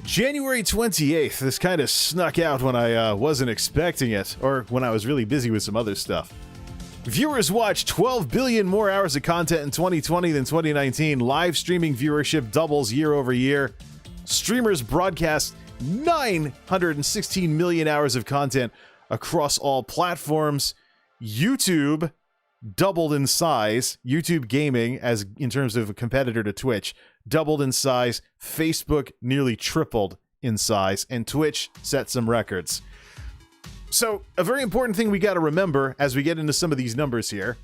January 28th. This kind of snuck out when I wasn't expecting it, or when I was really busy with some other stuff. Viewers watched 12 billion more hours of content in 2020 than 2019. Live streaming viewership doubles year over year. Streamers broadcast 916 million hours of content across all platforms. YouTube doubled in size. YouTube gaming, as in terms of a competitor to Twitch, doubled in size. Facebook nearly tripled in size, and Twitch set some records. So a very important thing we got to remember as we get into some of these numbers here,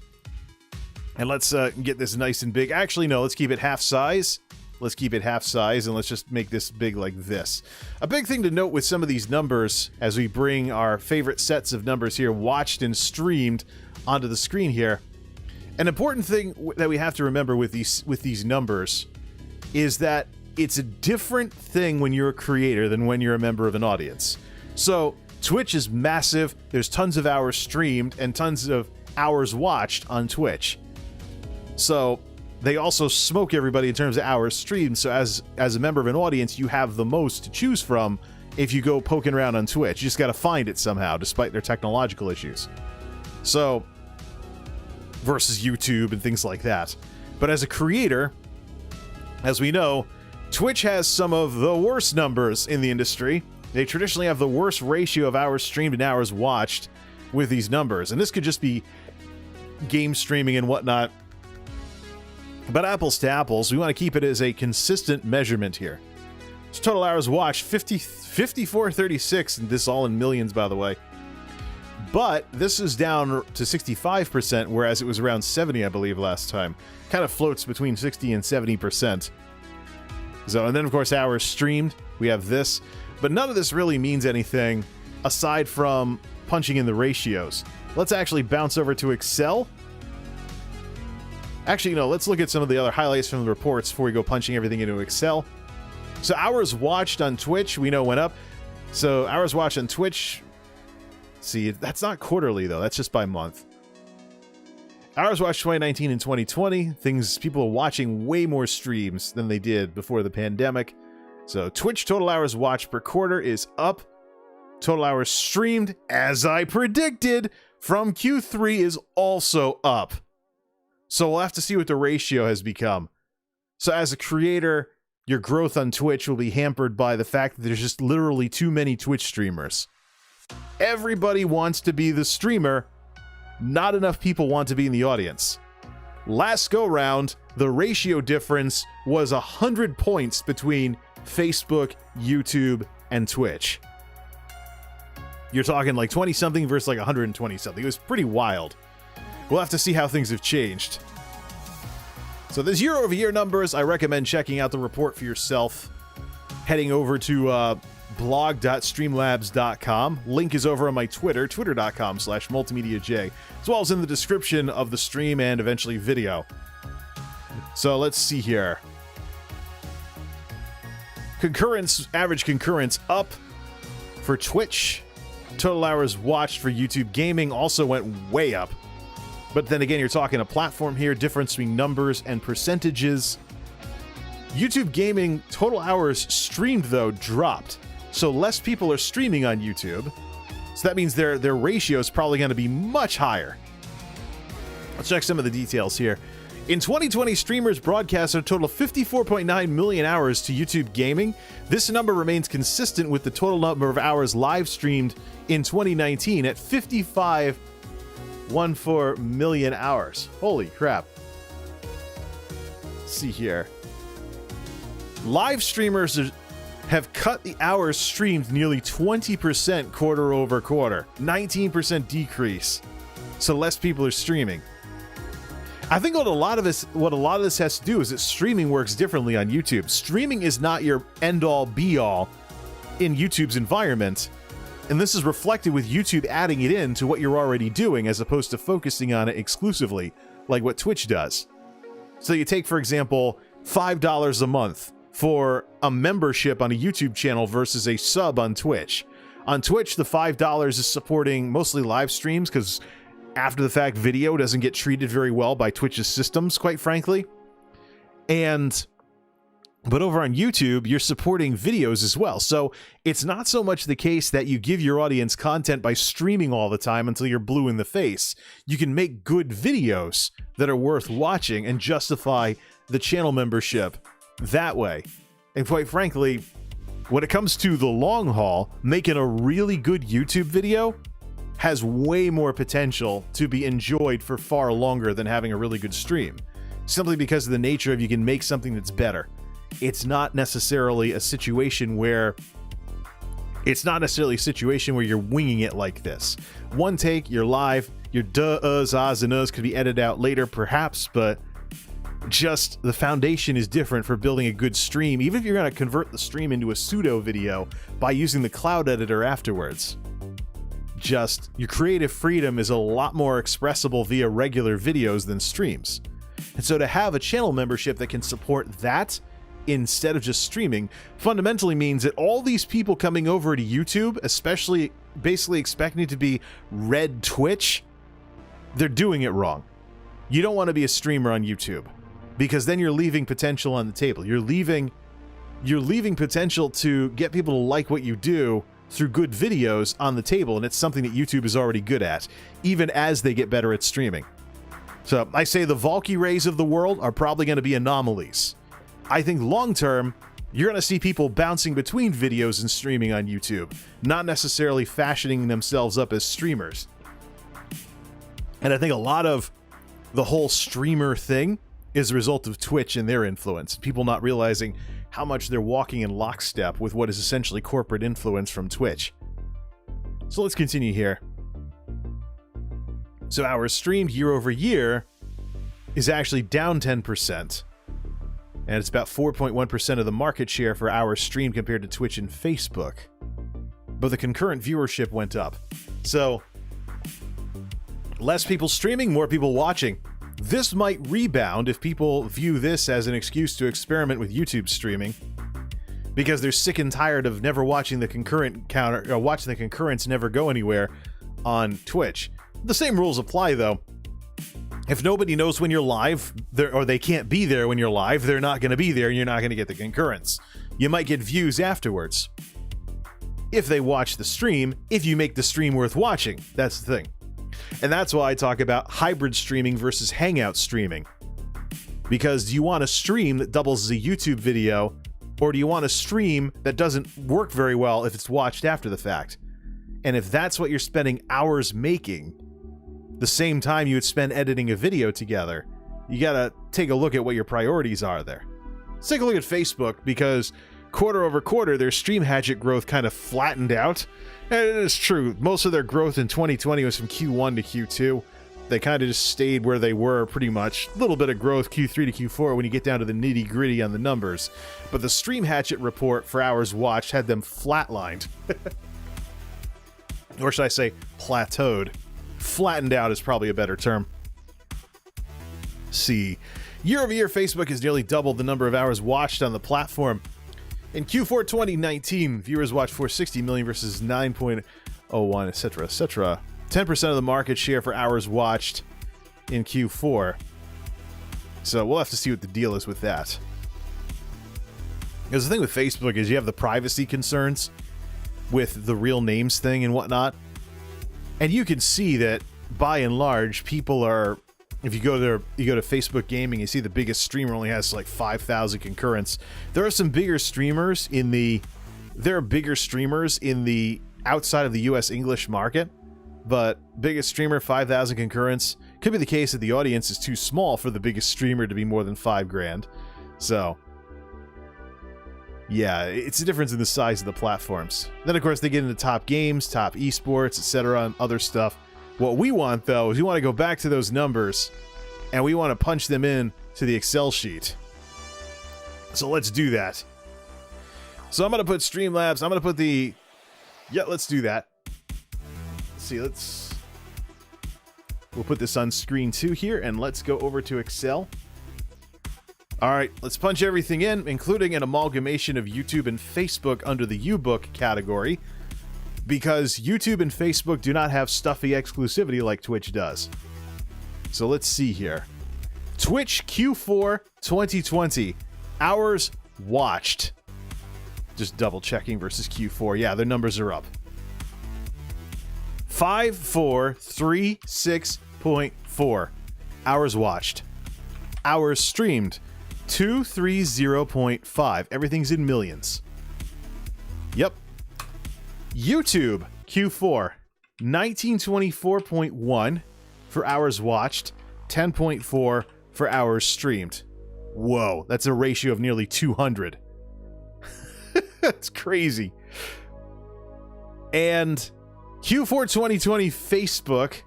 and let's get this nice and big. Actually, no, let's keep it half size. Let's keep it half size, and let's just make this big like this. A big thing to note with some of these numbers, as we bring our favorite sets of numbers here, watched and streamed, onto the screen here. An important thing that we have to remember with these numbers is that it's a different thing when you're a creator than when you're a member of an audience. So Twitch is massive. There's tons of hours streamed and tons of hours watched on Twitch. So they also smoke everybody in terms of hours streamed. So as a member of an audience, you have the most to choose from if you go poking around on Twitch. You just got to find it somehow, despite their technological issues. So, versus YouTube and things like that. But as a creator, as we know, Twitch has some of the worst numbers in the industry. They traditionally have the worst ratio of hours streamed and hours watched with these numbers. And this could just be game streaming and whatnot. But apples to apples, we want to keep it as a consistent measurement here. So total hours watched, 5436, and this all in millions, by the way. But this is down to 65%, whereas it was around 70, I believe, last time. Kind of floats between 60 and 70%. So, and then, of course, hours streamed. We have this. But none of this really means anything aside from punching in the ratios. Let's actually bounce over to Excel. Actually, no, let's look at some of the other highlights from the reports before we go punching everything into Excel. So hours watched on Twitch, we know went up. So hours watched on Twitch, see, that's not quarterly though, that's just by month. Hours watched 2019 and 2020, people are watching way more streams than they did before the pandemic. So Twitch total hours watched per quarter is up. Total hours streamed, as I predicted, from Q3 is also up. So we'll have to see what the ratio has become. So as a creator, your growth on Twitch will be hampered by the fact that there's just literally too many Twitch streamers. Everybody wants to be the streamer. Not enough people want to be in the audience. Last go round, the ratio difference was 100 points between Facebook, YouTube, and Twitch. You're talking like 20-something versus like 120-something. It was pretty wild. We'll have to see how things have changed. So there's year-over-year numbers. I recommend checking out the report for yourself. Heading over to blog.streamlabs.com. Link is over on my Twitter, twitter.com/MultimediaJay, as well as in the description of the stream and eventually video. So let's see here. Concurrence, average concurrence up for Twitch. Total hours watched for YouTube gaming also went way up. But then again, you're talking a platform here, difference between numbers and percentages. YouTube gaming total hours streamed, though, dropped. So less people are streaming on YouTube. So that means their ratio is probably going to be much higher. Let's check some of the details here. In 2020, streamers broadcast a total of 54.9 million hours to YouTube gaming. This number remains consistent with the total number of hours live streamed in 2019 at 55.14 million hours. Holy crap. Let's see here. Live streamers have cut the hours streamed nearly 20% quarter over quarter. 19% decrease. So less people are streaming. I think what a lot of this has to do is that streaming works differently on YouTube. Streaming is not your end-all be-all in YouTube's environment, and this is reflected with YouTube adding it in to what you're already doing as opposed to focusing on it exclusively, like what Twitch does. So you take, for example, $5 a month for a membership on a YouTube channel versus a sub on Twitch. On Twitch, the $5 is supporting mostly live streams because after the fact video doesn't get treated very well by Twitch's systems, quite frankly. And But over on YouTube, you're supporting videos as well. So it's not so much the case that you give your audience content by streaming all the time until you're blue in the face. You can make good videos that are worth watching and justify the channel membership that way. And quite frankly, when it comes to the long haul, making a really good YouTube video has way more potential to be enjoyed for far longer than having a really good stream. Simply because of the nature of you can make something that's better. It's not necessarily a situation where you're winging it like this. One take, you're live, your duh-uhs, ahs, and uhs could be edited out later perhaps, but just the foundation is different for building a good stream, even if you're going to convert the stream into a pseudo video by using the cloud editor afterwards. Just, your creative freedom is a lot more expressible via regular videos than streams. And so to have a channel membership that can support that instead of just streaming fundamentally means that all these people coming over to YouTube, especially basically expecting it to be red Twitch, they're doing it wrong. You don't want to be a streamer on YouTube because then you're leaving potential on the table. You're leaving potential to get people to like what you do through good videos on the table, and it's something that YouTube is already good at, even as they get better at streaming. So I say the Valkyrays of the world are probably going to be anomalies. I think long-term, you're going to see people bouncing between videos and streaming on YouTube, not necessarily fashioning themselves up as streamers. And I think a lot of the whole streamer thing is a result of Twitch and their influence. People not realizing how much they're walking in lockstep with what is essentially corporate influence from Twitch. So let's continue here. So hours streamed year over year is actually down 10%. And it's about 4.1% of the market share for hours streamed compared to Twitch and Facebook. But the concurrent viewership went up. So, less people streaming, more people watching. This might rebound if people view this as an excuse to experiment with YouTube streaming, because they're sick and tired of never watching the concurrent counter, or watching the concurrents never go anywhere on Twitch. The same rules apply, though. If nobody knows when you're live, or they can't be there when you're live, they're not going to be there and you're not going to get the concurrence. You might get views afterwards. If they watch the stream, if you make the stream worth watching, that's the thing. And that's why I talk about hybrid streaming versus hangout streaming. Because do you want a stream that doubles as a YouTube video, or do you want a stream that doesn't work very well if it's watched after the fact? And if that's what you're spending hours making, the same time you would spend editing a video together, you gotta take a look at what your priorities are there. Let's take a look at Facebook, because quarter over quarter, their Streamhatchet growth kind of flattened out. And it is true, most of their growth in 2020 was from Q1 to Q2. They kind of just stayed where they were pretty much. A little bit of growth Q3 to Q4 when you get down to the nitty gritty on the numbers. But the Streamhatchet report for hours watched had them flatlined. Or should I say plateaued. Flattened out is probably a better term. See, year over year, Facebook has nearly doubled the number of hours watched on the platform. In Q4 2019, viewers watched 460 million versus 9.01, etc., etc. 10% of the market share for hours watched in Q4. So we'll have to see what the deal is with that. Because the thing with Facebook is you have the privacy concerns with the real names thing and whatnot. And you can see that by and large, people are, if you go to Facebook Gaming, you see the biggest streamer only has like 5,000 concurrents. There are some bigger streamers in the outside of the US English market, but biggest streamer, 5,000 concurrents. Could be the case that the audience is too small for the biggest streamer to be more than $5 grand. So yeah, it's a difference in the size of the platforms. Then of course they get into top games, top esports, etc., and other stuff. What we want, though, is we want to go back to those numbers, and we want to punch them in to the Excel sheet. So let's do that. So I'm going to put Streamlabs. I'm going to put the... Yeah, let's do that. Let's see, we'll put this on screen 2 here, and let's go over to Excel. All right, let's punch everything in, including an amalgamation of YouTube and Facebook under the U-Book category, because YouTube and Facebook do not have stuffy exclusivity like Twitch does. So let's see here. Twitch Q4 2020. Hours watched. Just double checking versus Q4. Yeah, their numbers are up. 5436.4 hours watched. Hours streamed, 230.5. Everything's in millions. Yep. YouTube, Q4, 1924.1 for hours watched, 10.4 for hours streamed. Whoa, that's a ratio of nearly 200. That's crazy. And Q4 2020 Facebook,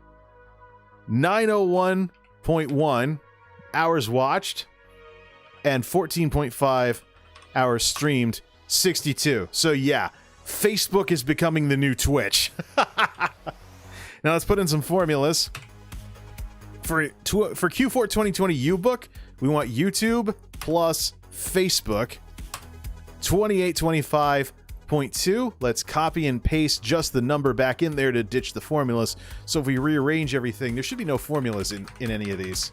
901.1 hours watched and 14.5 hours streamed, 62. So yeah, Facebook is becoming the new Twitch. Now let's put in some formulas. For Q4 2020 U-Book, we want YouTube plus Facebook, 2825.2. Let's copy and paste just the number back in there to ditch the formulas. So if we rearrange everything, there should be no formulas in any of these.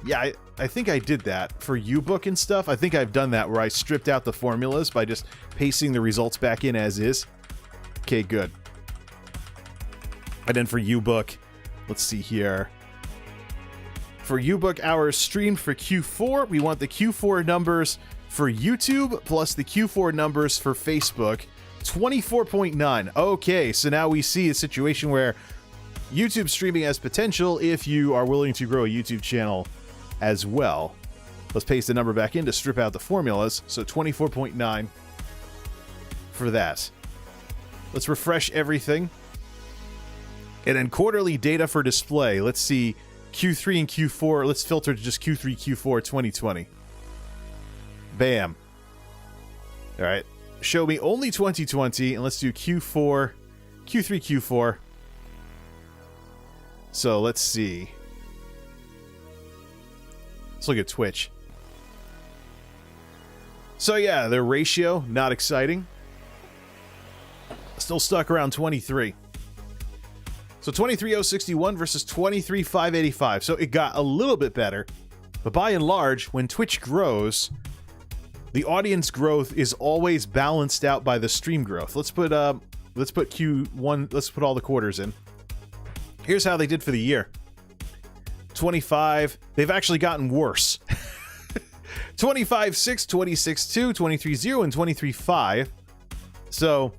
Yeah, I think I did that for U-Book and stuff. I think I've done that where I stripped out the formulas by just pasting the results back in as is. Okay, good. And then for U-Book, let's see here. For U-Book hours streamed for Q4, we want the Q4 numbers for YouTube plus the Q4 numbers for Facebook, 24.9. Okay, so now we see a situation where YouTube streaming has potential if you are willing to grow a YouTube channel as well. Let's paste the number back in to strip out the formulas. So 24.9 for that. Let's refresh everything. And then quarterly data for display. Let's see Q3 and Q4. Let's filter to just Q3, Q4 2020. Bam. All right. Show me only 2020, and let's do Q4, Q3, Q4. So let's see. Let's look at Twitch. So yeah, their ratio, not exciting. Still stuck around 23. So 23,061 versus 23,585. So it got a little bit better. But by and large, when Twitch grows, the audience growth is always balanced out by the stream growth. Let's put Q1, let's put all the quarters in. Here's how they did for the year. 25, they've actually gotten worse. 25.6, 26.2, 23.0, and 23.5. So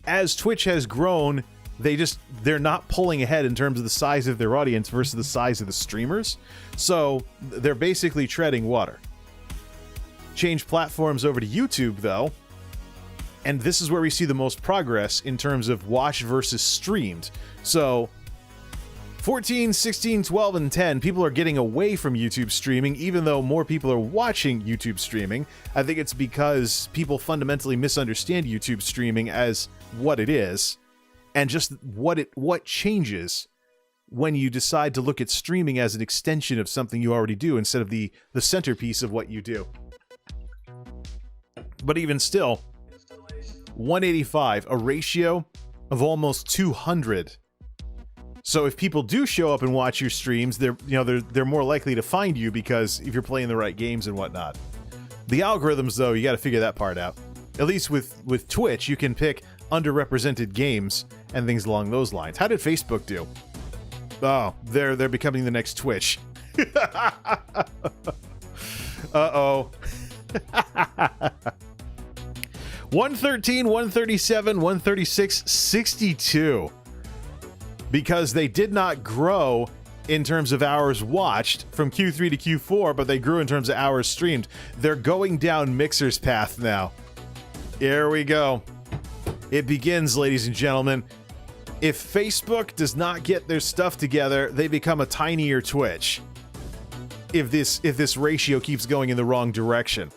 as Twitch has grown, they're not pulling ahead in terms of the size of their audience versus the size of the streamers. So they're basically treading water. Change platforms over to YouTube though, and this is where we see the most progress in terms of watched versus streamed. So 14, 16, 12, and 10, people are getting away from YouTube streaming, even though more people are watching YouTube streaming. I think it's because people fundamentally misunderstand YouTube streaming as what it is, and just what changes when you decide to look at streaming as an extension of something you already do instead of the centerpiece of what you do. But even still, 185, a ratio of almost 200. So if people do show up and watch your streams, they're more likely to find you because if you're playing the right games and whatnot. The algorithms, though, you got to figure that part out. At least with Twitch, you can pick underrepresented games and things along those lines. How did Facebook do? Oh, they're becoming the next Twitch. Uh-oh. 113, 137, 136, 62. Because they did not grow in terms of hours watched from Q3 to Q4, but they grew in terms of hours streamed. They're going down Mixer's path now. Here we go. It begins, ladies and gentlemen. If Facebook does not get their stuff together, they become a tinier Twitch. If this ratio keeps going in the wrong direction.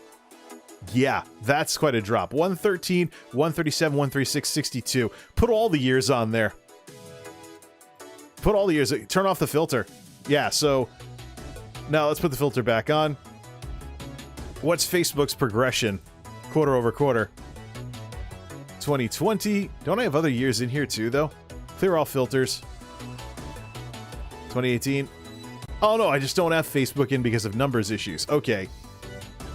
Yeah, that's quite a drop. 113, 137, 136, 62. Put all the years on there. Put all the years. Turn off the filter. Yeah, so now let's put the filter back on. What's Facebook's progression? Quarter over quarter. 2020. Don't I have other years in here too, though? Clear all filters. 2018. Oh no, I just don't have Facebook in because of numbers issues. Okay.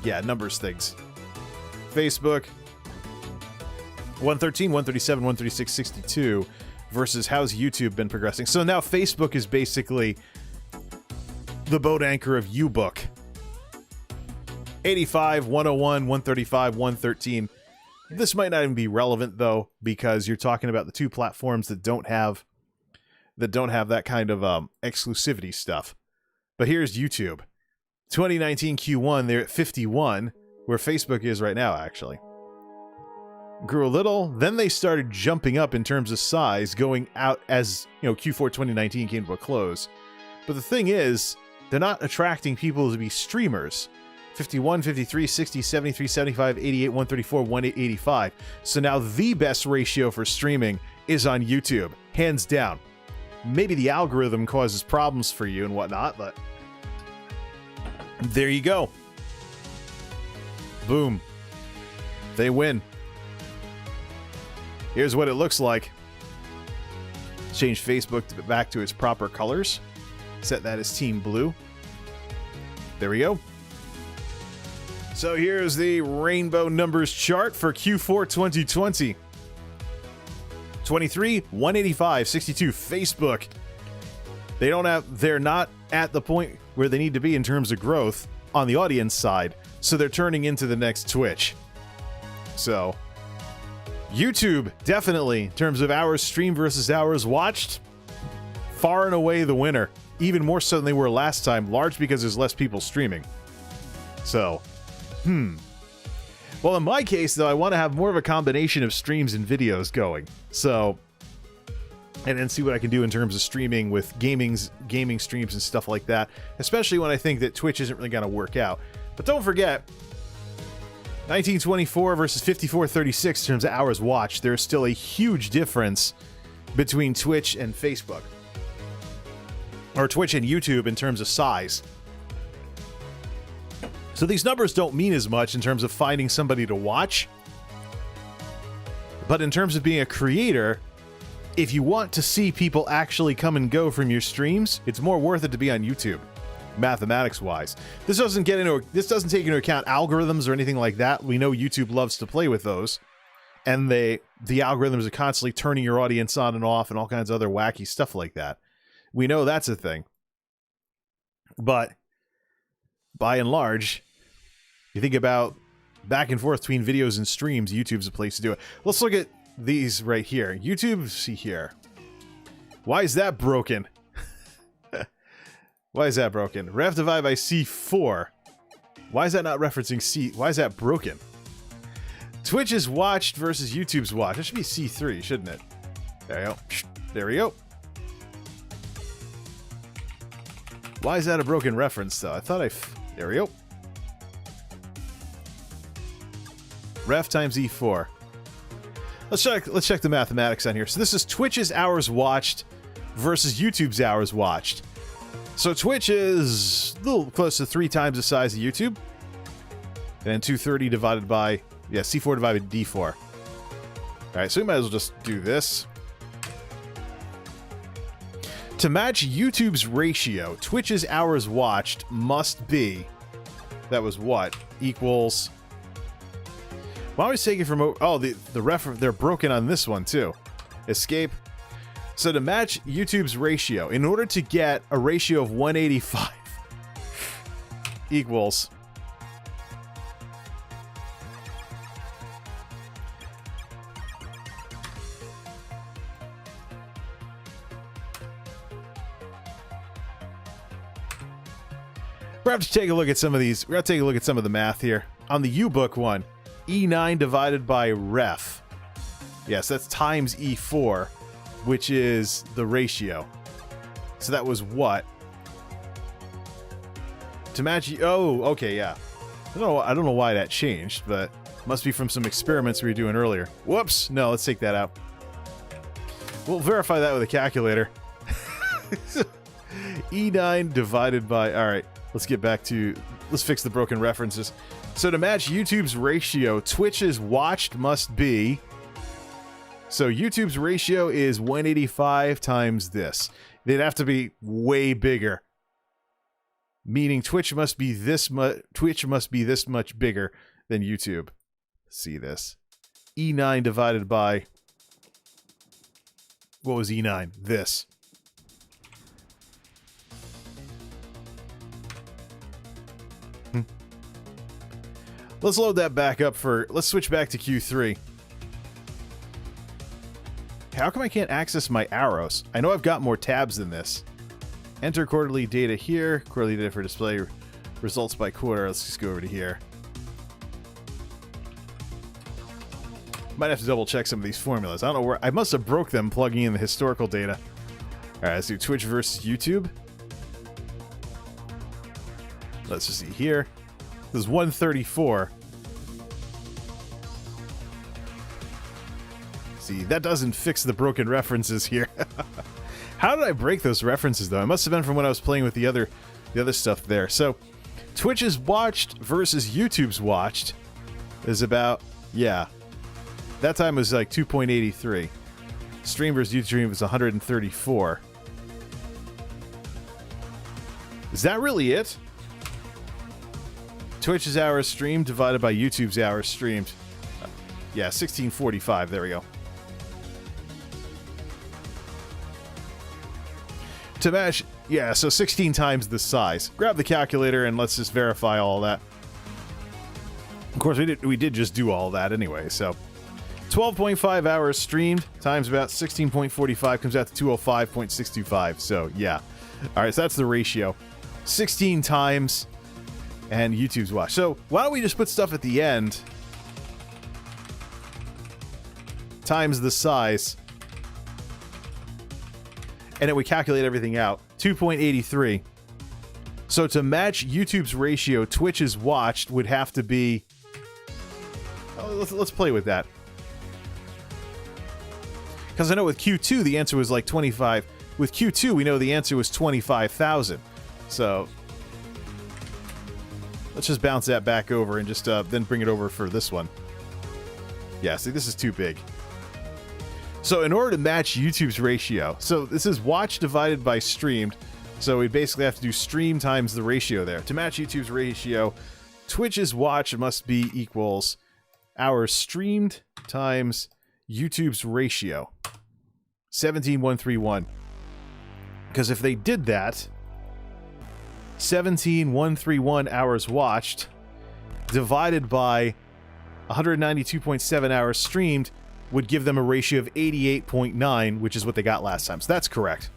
yeah, numbers things. Facebook, 113, 137, 136, 62 versus how's YouTube been progressing. So now Facebook is basically the boat anchor of uBook. 85, 101, 135, 113. This might not even be relevant though, because you're talking about the two platforms that don't have that kind of exclusivity stuff. But here's YouTube. 2019 Q1, they're at 51, where Facebook is right now, actually. Grew a little, then they started jumping up in terms of size, going out as, Q4 2019 came to a close. But the thing is, they're not attracting people to be streamers. 51, 53, 60, 73, 75, 88, 134, 185. So now the best ratio for streaming is on YouTube, hands down. Maybe the algorithm causes problems for you and whatnot, but there you go. Boom. They win. Here's what it looks like. Change Facebook back to its proper colors. Set that as Team Blue. There we go. So here's the rainbow numbers chart for Q4 2020. 23, 185, 62, Facebook. They're not at the point where they need to be in terms of growth on the audience side, so they're turning into the next Twitch. So, YouTube, definitely, in terms of hours streamed versus hours watched, far and away the winner. Even more so than they were last time, large because there's less people streaming. So, Well, in my case, though, I want to have more of a combination of streams and videos going. So, and then see what I can do in terms of streaming with gaming streams and stuff like that. Especially when I think that Twitch isn't really going to work out. But don't forget, 1924 versus 5436 in terms of hours watched. There's still a huge difference between Twitch and Facebook. Or Twitch and YouTube in terms of size. So these numbers don't mean as much in terms of finding somebody to watch. But in terms of being a creator, if you want to see people actually come and go from your streams, it's more worth it to be on YouTube, mathematics-wise. This doesn't take into account algorithms or anything like that. We know YouTube loves to play with those. And the algorithms are constantly turning your audience on and off and all kinds of other wacky stuff like that. We know that's a thing. But by and large, you think about back and forth between videos and streams, YouTube's a place to do it. Let's look at these right here. YouTube, see here. Why is that broken? Why is that broken? Ref divided by C4. Why is that not referencing C? Why is that broken? Twitch is watched versus YouTube's watched. That should be C3, shouldn't it? There we go. There we go. Why is that a broken reference, though? I thought there we go. Ref times E4. Let's check the mathematics on here. So this is Twitch's hours watched versus YouTube's hours watched. So Twitch is a little close to 3 times the size of YouTube. And 230 divided by, C4 divided by D4. All right, so we might as well just do this. To match YouTube's ratio, Twitch's hours watched must be, that was what? Equals, why are we taking from, oh, the they're broken on this one too. Escape. So to match YouTube's ratio, in order to get a ratio of 185 equals, we're going to take a look at some of these. We're going to take a look at some of the math here. On the uBook one, E9 divided by ref. Yes, that's times E4, which is the ratio. So that was what? To match, oh, okay, yeah. I don't know why that changed, but must be from some experiments we were doing earlier. Whoops! No, let's take that out. We'll verify that with a calculator. E9 divided by, all right. Let's fix the broken references. So to match YouTube's ratio, Twitch's watched must be, so YouTube's ratio is 185 times this. They'd have to be way bigger meaning Twitch must be this much bigger than YouTube. See this. E9 divided by, what was E9? This. Let's load that back up let's switch back to Q3. How come I can't access my arrows? I know I've got more tabs than this. Enter quarterly data here. Quarterly data for display results by quarter. Let's just go over to here. Might have to double check some of these formulas. I don't know where. I must have broke them plugging in the historical data. All right, let's do Twitch versus YouTube. Let's just see here. This is 134. See, that doesn't fix the broken references here. How did I break those references, though? It must have been from when I was playing with the other stuff there. So, Twitch's watched versus YouTube's watched is about, yeah. That time was like 2.83. Stream versus YouTube was 134. Is that really it? Twitch's hours streamed divided by YouTube's hours streamed. Yeah, 1645. There we go. To match, yeah, so 16 times the size. Grab the calculator and let's just verify all that. Of course, we did just do all that anyway, so 12.5 hours streamed times about 16.45 comes out to 205.625. So, yeah. All right, so that's the ratio. 16 times and YouTube's watch. So, why don't we just put stuff at the end times the size, and then we calculate everything out. 2.83. So to match YouTube's ratio, Twitch's watched would have to be... Oh, let's play with that. Because I know with Q2, the answer was like 25. With Q2, we know the answer was 25,000. So let's just bounce that back over and just then bring it over for this one. Yeah, see, this is too big. So in order to match YouTube's ratio, so this is watch divided by streamed, so we basically have to do stream times the ratio there. To match YouTube's ratio, Twitch's watch must be equals hours streamed times YouTube's ratio. 17,131. Because if they did that, 17,131 hours watched divided by 192.7 hours streamed would give them a ratio of 88.9, which is what they got last time. So that's correct.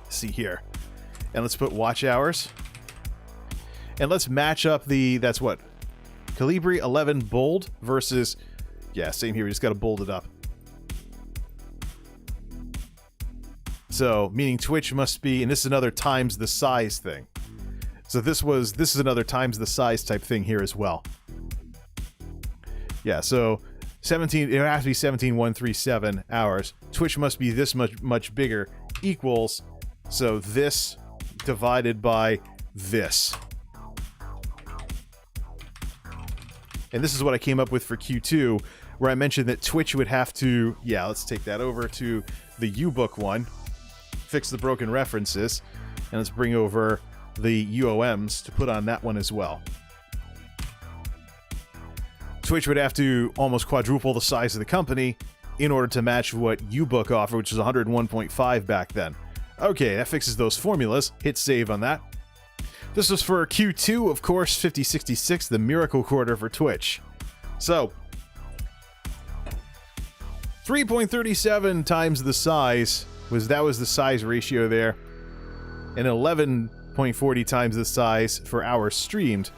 See here. And let's put watch hours. And let's match up that's what? Calibri 11 bold versus, yeah, same here. We just got to bold it up. So, meaning Twitch must be, and this is another times the size thing. So this is another times the size type thing here as well. Yeah, so 17, it has to be 17,137 hours. Twitch must be this much bigger equals, so this divided by this. And this is what I came up with for Q2, where I mentioned that Twitch would have to, yeah, let's take that over to the U-Book one, fix the broken references, and let's bring over the UOMs to put on that one as well. Twitch would have to almost quadruple the size of the company in order to match what U-Book offered, which was 101.5 back then. Okay, that fixes those formulas. Hit save on that. This was for Q2, of course, 5066, the miracle quarter for Twitch. So, 3.37 times the size was the size ratio there, and 11.40 times the size for hours streamed.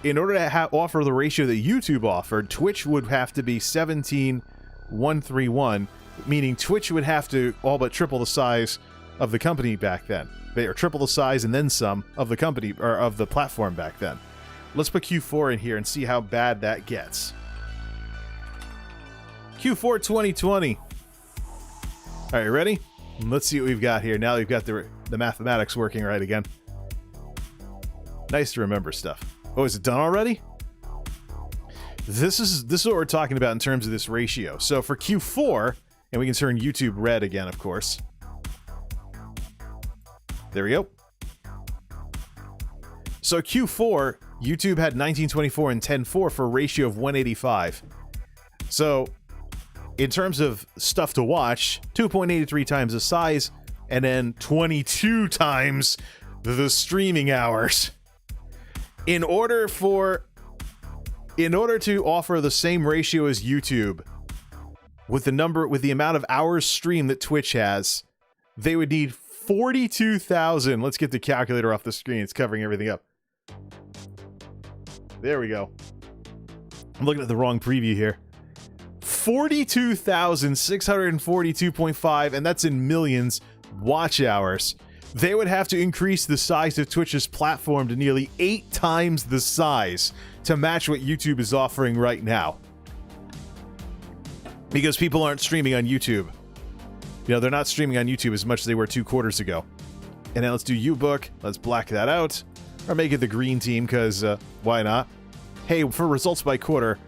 In order to offer the ratio that YouTube offered, Twitch would have to be 17,131, meaning Twitch would have to all but triple the size of the company back then. Or triple the size and then some of the company, or of the platform back then. Let's put Q4 in here and see how bad that gets. Q4 2020. All right, ready? Let's see what we've got here. Now we've got the mathematics working right again. Nice to remember stuff. Oh, is it done already? This is what we're talking about in terms of this ratio. So for Q4, and we can turn YouTube red again, of course. There we go. So Q4, YouTube had 1924 and 10:4 for a ratio of 185. So in terms of stuff to watch, 2.83 times the size, and then 22 times the streaming hours. In order to offer the same ratio as YouTube, with the amount of hours streamed that Twitch has, they would need 42,000. Let's get the calculator off the screen. It's covering everything up. There we go. I'm looking at the wrong preview here. 42,642.5, and that's in millions, watch hours. They would have to increase the size of Twitch's platform to nearly 8 times the size to match what YouTube is offering right now. Because people aren't streaming on YouTube. You know, they're not streaming on YouTube as much as they were 2 quarters ago. And now let's do uBook. Let's black that out. Or make it the green team, because why not? Hey, for results by quarter,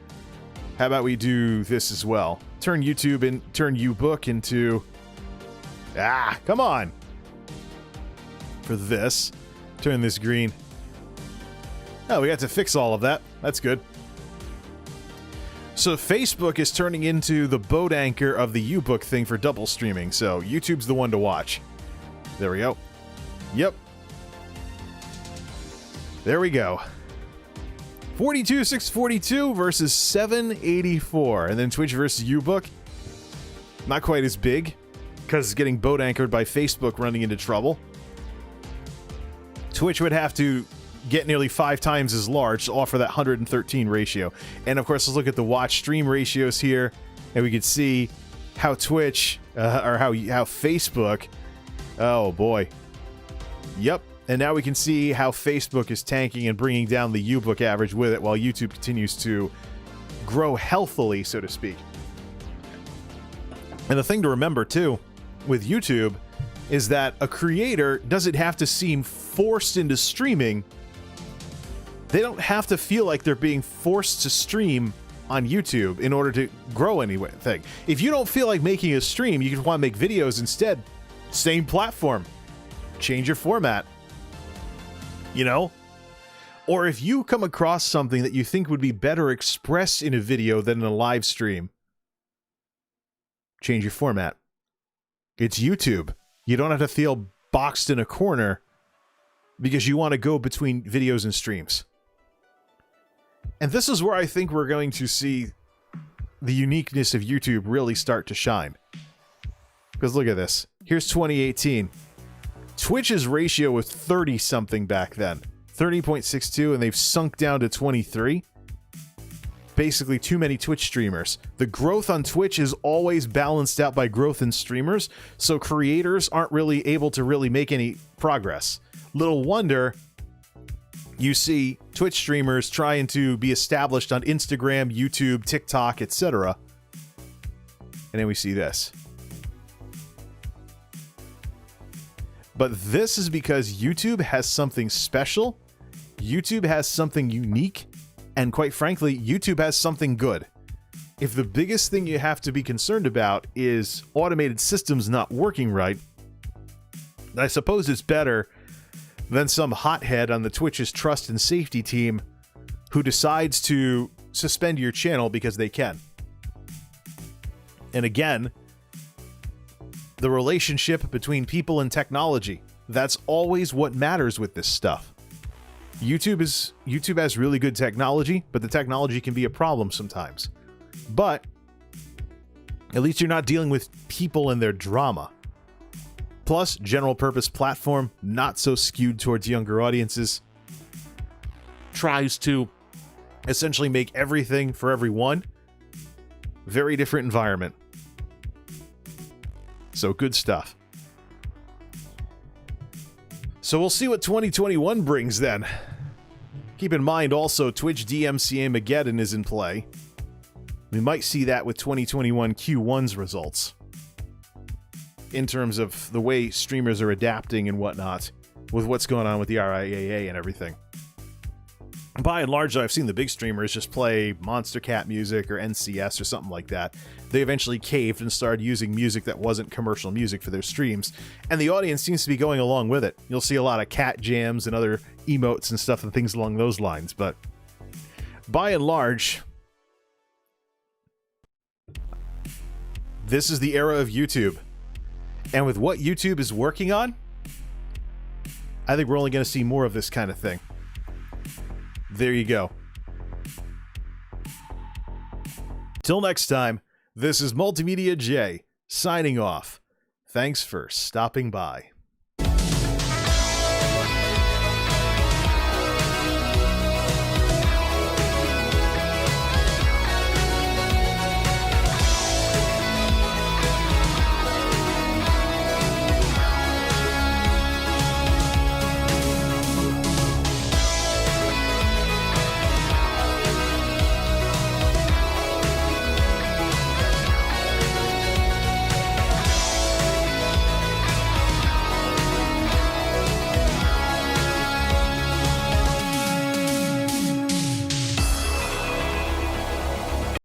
how about we do this as well? Turn YouTube and turn uBook into... come on! For this, turn this green. Oh, we got to fix all of that. That's good. So Facebook is turning into the boat anchor of the uBook thing for double streaming, so YouTube's the one to watch. There we go. Yep. There we go. 42,642 versus 784. And then Twitch versus uBook. Not quite as big, because it's getting boat anchored by Facebook running into trouble. Twitch would have to get nearly 5 times as large to offer that 113 ratio. And of course, let's look at the watch stream ratios here, and we can see how Twitch, or how Facebook, oh boy. Yep. And now we can see how Facebook is tanking and bringing down the uBook average with it, while YouTube continues to grow healthily, so to speak. And the thing to remember, too, with YouTube, is that a creator doesn't have to seem forced into streaming. They don't have to feel like they're being forced to stream on YouTube in order to grow anything. If you don't feel like making a stream, you just want to make videos instead, same platform. Change your format. You know? Or if you come across something that you think would be better expressed in a video than in a live stream, change your format. It's YouTube. You don't have to feel boxed in a corner because you want to go between videos and streams. And this is where I think we're going to see the uniqueness of YouTube really start to shine. Because look at this. Here's 2018. Twitch's ratio was 30-something back then. 30.62, and they've sunk down to 23. Basically, too many Twitch streamers. The growth on Twitch is always balanced out by growth in streamers, so creators aren't really able to really make any progress. Little wonder you see Twitch streamers trying to be established on Instagram, YouTube, TikTok, etc. And then we see this. But this is because YouTube has something special, YouTube has something unique, and quite frankly, YouTube has something good. If the biggest thing you have to be concerned about is automated systems not working right, I suppose it's better than some hothead on the Twitch's trust and safety team who decides to suspend your channel because they can. And again, the relationship between people and technology. That's always what matters with this stuff. YouTube has really good technology, but the technology can be a problem sometimes. But at least you're not dealing with people and their drama. Plus, general purpose platform, not so skewed towards younger audiences. Tries to essentially make everything for everyone. Very different environment. So good stuff. So we'll see what 2021 brings then. Keep in mind also Twitch DMCA Mageddon is in play. We might see that with 2021 Q1's results. In terms of the way streamers are adapting and whatnot, with what's going on with the RIAA and everything. By and large, I've seen the big streamers just play Monster Cat music or NCS or something like that. They eventually caved and started using music that wasn't commercial music for their streams, and the audience seems to be going along with it. You'll see a lot of cat jams and other emotes and stuff and things along those lines, but by and large, this is the era of YouTube. And with what YouTube is working on, I think we're only going to see more of this kind of thing. There you go. Till next time, this is MultimediaJay signing off. Thanks for stopping by.